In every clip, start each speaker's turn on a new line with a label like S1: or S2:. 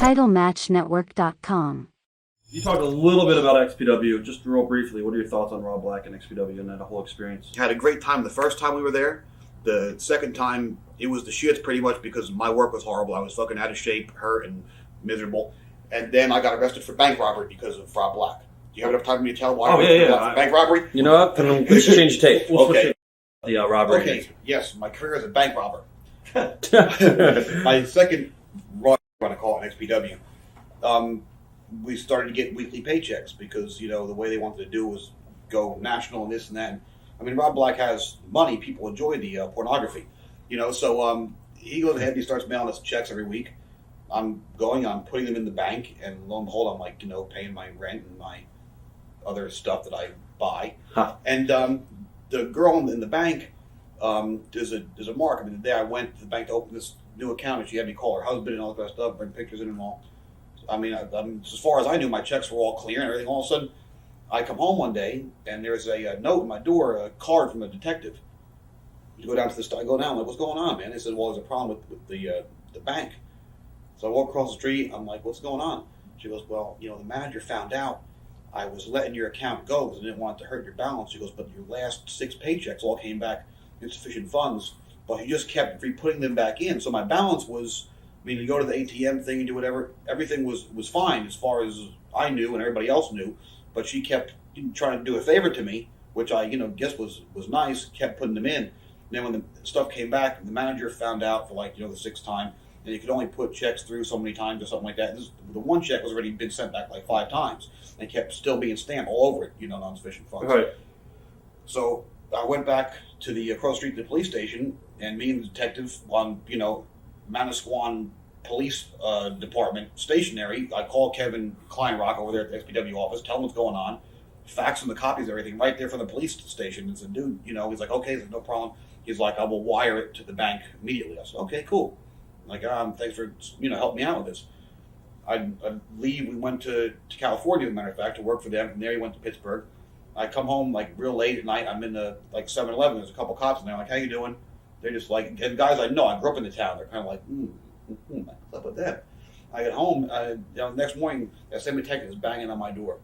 S1: TitleMatchNetwork.com.
S2: You talked a little bit about XPW, just real briefly. What are your thoughts on Rob Black and XPW and that whole experience?
S3: Had a great time the first time we were there. The second time, it was the shits pretty much because my work was horrible. I was fucking out of shape, hurt, and miserable. And then I got arrested for bank robbery because of Rob Black. Do you have enough time for me to tell why I was for bank robbery?
S4: You know what? Let's change the tape.
S3: Okay.
S2: The robbery.
S3: Okay, yes, my career as a bank robber. My second run, I want to call it XPW. We started to get weekly paychecks because, the way they wanted to do was go national and this and that. I mean, Rob Black has money. People enjoy the pornography, so he goes ahead and he starts mailing us checks every week. I'm putting them in the bank, and lo and behold, I'm paying my rent and my other stuff that I buy.
S4: Huh.
S3: And the girl in the bank, there's a mark. I mean, the day I went to the bank to open this new account, and she had me call her husband and all that stuff, bring pictures in and all. I mean, as far as I knew, my checks were all clear and everything. All of a sudden, I come home one day, and there's a note in my door, a card from a detective. You go down to the store. I go down. I'm like, what's going on, man? They said, well, there's a problem with the bank. So I walk across the street. I'm like, what's going on? She goes, well, the manager found out I was letting your account go because I didn't want it to hurt your balance. She goes, but your last 6 paychecks all came back insufficient funds, but you just kept putting them back in. So my balance was, you go to the ATM thing and do whatever. Everything was fine as far as I knew and everybody else knew, but she kept trying to do a favor to me, which I, guess was nice, kept putting them in. And then when the stuff came back, the manager found out for the 6th time, and you could only put checks through so many times or something like that. The one check was already been sent back 5 times, and kept still being stamped all over it, non-sufficient funds.
S2: Right.
S3: So I went back to the across the street to the police station, and me and the detective on, Manasquan Police Department stationary. I called Kevin Kleinrock over there at the XPW office, tell him what's going on, fax him the copies of everything right there from the police station, and said, dude, he's like, okay, there's no problem. He's like, I will wire it to the bank immediately. I said, okay, cool. Like, thanks for, helping me out with this. I'd leave. We went to California, as a matter of fact, to work for them. From there, he went to Pittsburgh. I come home, real late at night. I'm in the, 7-Eleven. There's a couple cops in there. I'm like, how you doing? They're just like, and guys I know, I grew up in the town. They're kind of like, what's up with that? I get home, next morning, that same detective is banging on my door.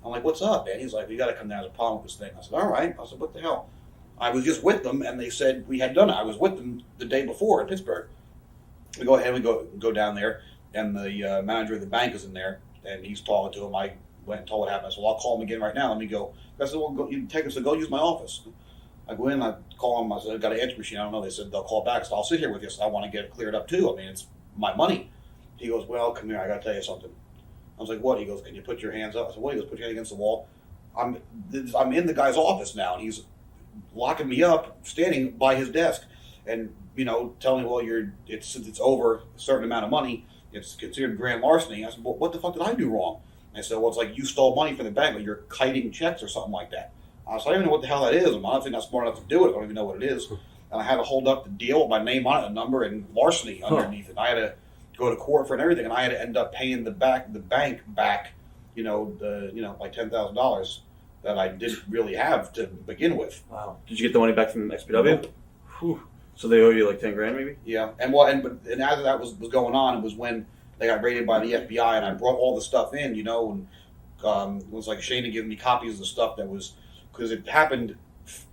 S3: I'm like, what's up, man? He's like, we got to come down. There's a problem with this thing. I said, all right. I said, what the hell? I was just with them, and they said we had done it. I was with them the day before in Pittsburgh. We go ahead, we go down there, and the manager of the bank is in there, and he's talking to him. I went and told what happened. I said, well, I'll call him again right now. Let me go. I said, well, the detective said, go use my office. I go in, I call them. I said, I've got an answer machine. I don't know. They said, they'll call back. So I'll sit here with you. So I want to get it cleared up, too. I mean, it's my money. He goes, well, come here. I got to tell you something. I was like, what? He goes, can you put your hands up? I said, what? He goes, put your hand against the wall. I'm in the guy's office now, and he's locking me up, standing by his desk, and telling me, well, it's over a certain amount of money. It's considered grand larceny. I said, well, what the fuck did I do wrong? And I said, well, it's like you stole money from the bank, but you're kiting checks or something like that. I said, I don't even know what the hell that is. I'm honestly not smart enough to do it. I don't even know what it is. And I had to hold up the deal with my name on it, a number, and larceny underneath it. I had to go to court for it and everything, and I had to end up paying the bank back, like $10,000 that I didn't really have to begin with.
S2: Wow. Did you get the money back from XPW? Whew. So they owe you like $10,000 maybe?
S3: Yeah. And as that was going on, it was when they got raided by the FBI, and I brought all the stuff in, and it was like Shane had given me copies of the stuff that was, because it happened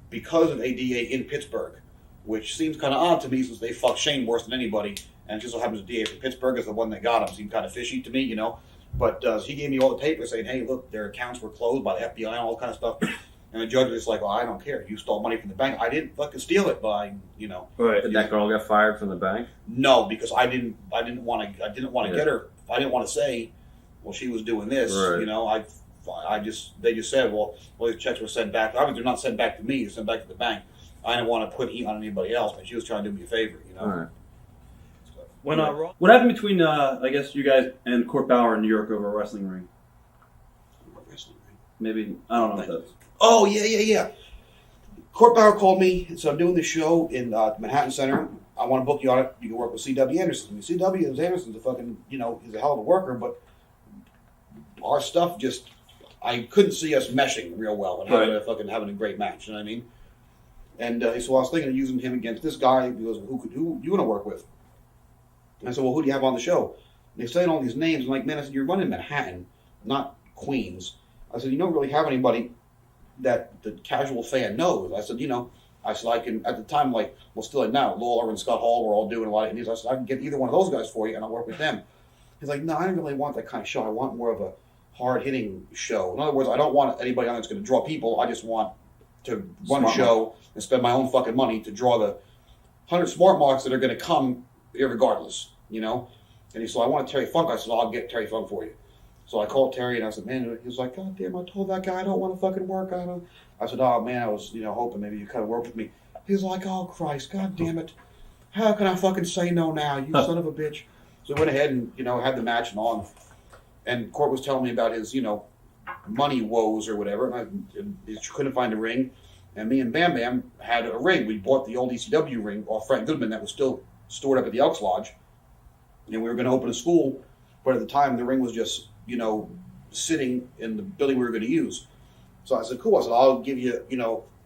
S3: because of a DA in Pittsburgh, which seems kind of odd to me since they fucked Shane worse than anybody, and it just so happens the DA from Pittsburgh is the one that got him. Seemed kind of fishy to me, But he gave me all the papers saying, hey, look, their accounts were closed by the FBI and all kind of stuff. And the judge was like, well, I don't care. You stole money from the bank. I didn't fucking steal it by,
S4: Right. Did that girl get fired from the bank?
S3: No, because I didn't want to get her. I didn't want to say, well, she was doing this.
S4: Right.
S3: They just said, well, these checks were sent back. Obviously, they're not sent back to me. They're sent back to the bank. I didn't want to put heat on anybody else, but she was trying to do me a favor,
S4: All right.
S2: When what happened between I guess you guys and Court Bauer in New York over a wrestling ring? Maybe I don't know what that is.
S3: Oh yeah. Court Bauer called me and said, I'm doing this show in Manhattan Center. I want to book you on it. You can work with C.W. Anderson. I mean, C.W. Anderson's a fucking, he's a hell of a worker, but our stuff just, I couldn't see us meshing real well and having a great match. You know what I mean? And so I was thinking of using him against this guy. He goes, who you want to work with? And I said, well, who do you have on the show? they're saying all these names. I'm like, man, I said, you're running Manhattan, not Queens. I said, you don't really have anybody that the casual fan knows. I said, I can, at the time, like, well, still like now, Lawler and Scott Hall were all doing a lot of indies. I said, I can get either one of those guys for you, and I'll work with them. He's like, no, I don't really want that kind of show. I want more of a hard-hitting show. In other words, I don't want anybody on that's going to draw people. I just want to run a show and spend my own fucking money to draw the 100 smart marks that are going to come irregardless, And so I want Terry Funk. I said, I'll get Terry Funk for you. So I called Terry and I said, man, he was like, God damn, I told that guy I don't want to fucking work on him. I said, oh man, I was, hoping maybe you kind of work with me. He's like, oh Christ, God damn it. How can I fucking say no now, you son of a bitch? So I went ahead and, had the match and all. And Court was telling me about his, money woes or whatever. And he couldn't find a ring. And me and Bam Bam had a ring. We bought the old ECW ring off Frank Goodman that was still stored up at the Elks Lodge. And we were going to open a school. But at the time, the ring was just, sitting in the building we were going to use. So I said, cool. I said, I'll give you,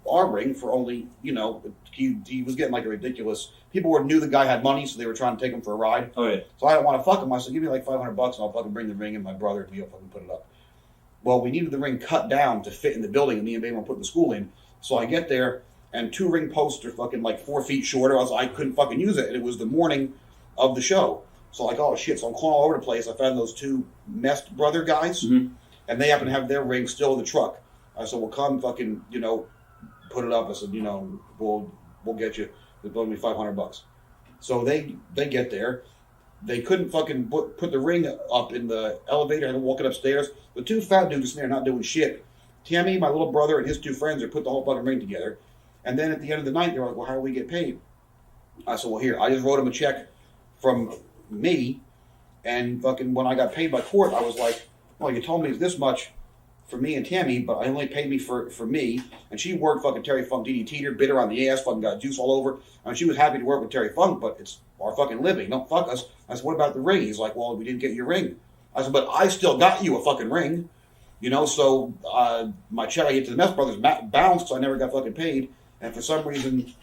S3: our ring for only, he was getting like a ridiculous. People knew the guy had money, so they were trying to take him for a ride.
S2: Oh, yeah.
S3: So I didn't want to fuck him. I said, give me like $500 and I'll fucking bring the ring and my brother and we'll fucking put it up. Well, we needed the ring cut down to fit in the building, and me and Babe were putting the school in. So I get there, and 2 ring posts are fucking like 4 feet shorter. I couldn't fucking use it, and it was the morning of the show. So like, oh shit! So I'm calling all over the place. I found those 2 messed brother guys, and they happen to have their ring still in the truck. I said, well, come fucking, put it up. I said, we'll get you. They're blowing me $500. So they get there. They couldn't fucking put the ring up in the elevator and walking upstairs. The 2 fat dudes in there not doing shit. Tammy, my little brother, and his 2 friends are put the whole fucking ring together. And then at the end of the night, they're like, well, how do we get paid? I said, well, here. I just wrote them a check from me. And fucking when I got paid by Court, I was like, well, you told me it's this much for me and Tammy, but I only paid me for me. And she worked fucking Terry Funk, DDT'd her, bit her on the ass, fucking got juice all over. I mean, she was happy to work with Terry Funk, but it's our fucking living. Don't fuck us. I said, what about the ring? He's like, well, we didn't get your ring. I said, but I still got you a fucking ring. So my check I get to the Mess Brothers bounced, so I never got fucking paid. And for some reason,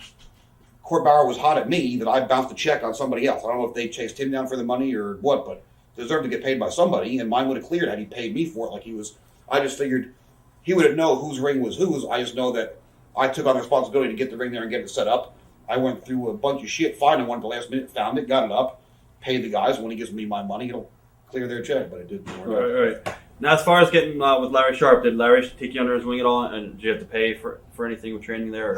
S3: Court Bauer was hot at me that I bounced the check on somebody else. I don't know if they chased him down for the money or what, but deserved to get paid by somebody, and mine would have cleared had he paid me for it like he was. I just figured he wouldn't know whose ring was whose. I just know that I took on the responsibility to get the ring there and get it set up. I went through a bunch of shit, finding one at the last minute, found it, got it up, paid the guys. When he gives me my money, it'll clear their check, but it didn't work.
S2: Right. Now, as far as getting with Larry Sharp, did Larry take you under his wing at all, and did you have to pay for anything with training there?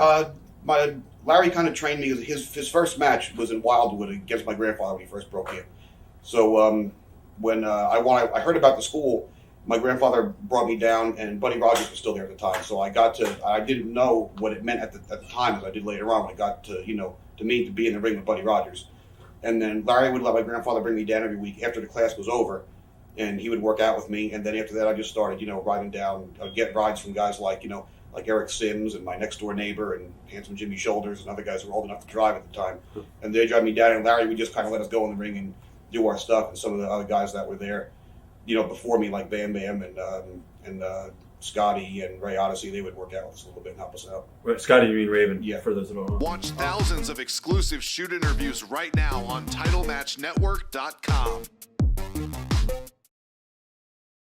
S3: Larry kind of trained me. His first match was in Wildwood against my grandfather when he first broke in. So when I heard about the school, my grandfather brought me down, and Buddy Rogers was still there at the time. So I didn't know what it meant at the time as I did later on when I got to be in the ring with Buddy Rogers. And then Larry would let my grandfather bring me down every week after the class was over, and he would work out with me. And then after that, I just started, riding down, get rides from guys like Eric Sims and my next door neighbor and Handsome Jimmy Shoulders and other guys who were old enough to drive at the time. And they drive me down, and Larry would just kind of let us go in the ring and do our stuff. And some of the other guys that were there, before me, like Bam Bam and Scotty and Ray Odyssey, they would work out with us a little bit and help us out.
S2: Right, Scotty, you mean Raven?
S3: Yeah.
S2: For those that don't know.
S1: Watch thousands of exclusive shoot interviews right now on TitleMatchNetwork.com.